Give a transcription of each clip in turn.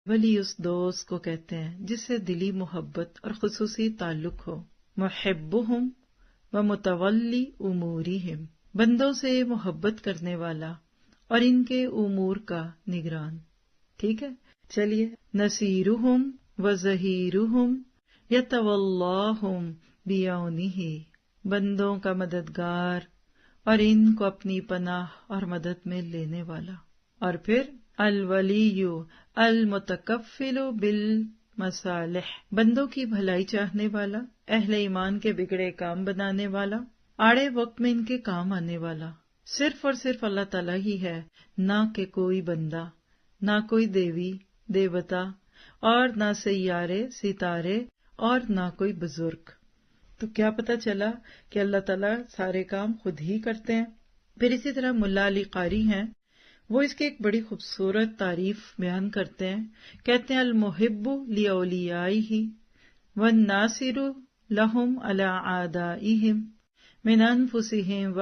ولی اس دوست کو کہتے ہیں جس سے دلی محبت اور خصوصی تعلق ہو، محبہم و متولی امورہم، بندوں سے محبت کرنے والا اور ان کے امور کا نگران۔ ٹھیک ہے، چلیے، نصیرہم و ظہیرہم یتولاہم بعونہ، بندوں کا مددگار اور ان کو اپنی پناہ اور مدد میں لینے والا۔ اور پھر الولی المتکفل بالمصالح، بندوں کی بھلائی چاہنے والا، اہل ایمان کے بگڑے کام بنانے والا، آڑے وقت میں ان کے کام آنے والا۔ صرف اور صرف اللہ تعالیٰ ہی ہے، نہ کہ کوئی بندہ، نہ کوئی دیوی دیوتا، اور نہ سیارے ستارے، اور نہ کوئی بزرگ۔ تو کیا پتہ چلا کہ اللہ تعالیٰ سارے کام خود ہی کرتے ہیں۔ پھر اسی طرح ملا علی قاری ہیں، وہ اس کی ایک بڑی خوبصورت تعریف بیان کرتے ہیں، کہتے ہیں المحب لیولیائہ والناصر لہم علی اعدائہم من انفسہم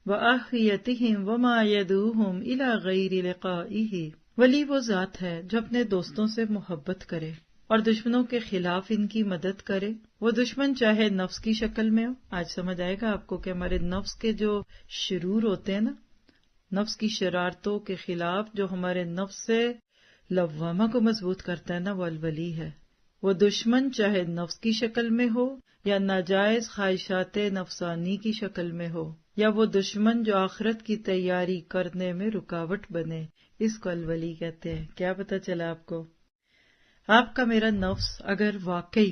واخویتہم وما یدعوہم الی غیر لقائہ۔ ولی وہ ذات ہے جو اپنے دوستوں سے محبت کرے اور دشمنوں کے خلاف ان کی مدد کرے، وہ دشمن چاہے نفس کی شکل میں ہو۔ آج سمجھ آئے گا آپ کو کہ ہمارے نفس کے جو شرور ہوتے ہیں نا، نفس کی شرارتوں کے خلاف جو ہمارے نفس سے لوامہ کو مضبوط کرتا ہے نا، وہ الولی ہے۔ وہ دشمن چاہے نفس کی شکل میں ہو یا ناجائز خواہشات نفسانی کی شکل میں ہو، یا وہ دشمن جو آخرت کی تیاری کرنے میں رکاوٹ بنے، اس کو الولی کہتے ہیں۔ کیا پتہ چلا آپ کو؟ آپ کا میرا نفس اگر واقعی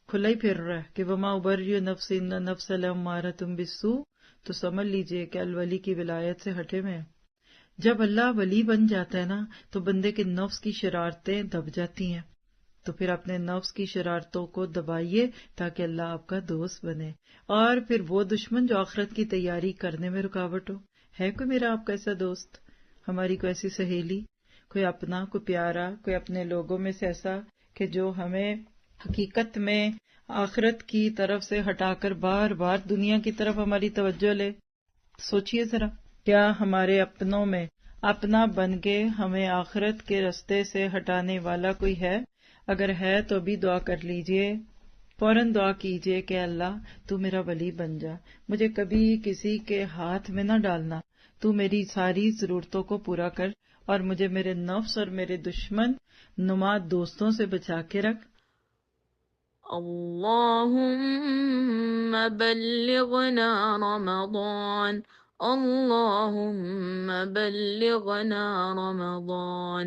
کھلا ہی پھر رہا ہے کہ وما ابرئ نفسی ان النفس لامارۃ بالسوء، تو سمجھ لیجئے کہ الولی کی ولایت سے ہٹے ہوئے ہیں۔ جب اللہ ولی بن جاتا ہے نا تو بندے کے نفس کی شرارتیں دب جاتی ہیں، تو پھر اپنے نفس کی شرارتوں کو دبائیے تاکہ اللہ آپ کا دوست بنے، اور پھر وہ دشمن جو آخرت کی تیاری کرنے میں رکاوٹ ہو۔ ہے کوئی میرا آپ کا ایسا دوست، ہماری کوئی ایسی سہیلی، کوئی اپنا، کوئی پیارا، کوئی اپنے لوگوں میں سے ایسا کہ جو ہمیں حقیقت میں آخرت کی طرف سے ہٹا کر بار بار دنیا کی طرف ہماری توجہ لے؟ سوچئے ذرا، کیا ہمارے اپنوں میں اپنا بن کے ہمیں آخرت کے رستے سے ہٹانے والا کوئی ہے؟ اگر ہے تو بھی دعا کر لیجئے، فوراً دعا کیجئے کہ اللہ تو میرا ولی بن جا، مجھے کبھی کسی کے ہاتھ میں نہ ڈالنا، تو میری ساری ضرورتوں کو پورا کر، اور مجھے میرے نفس اور میرے دشمن نما دوستوں سے بچا کے رکھ۔ اللهم بلغنا رمضان، اللهم بلغنا رمضان۔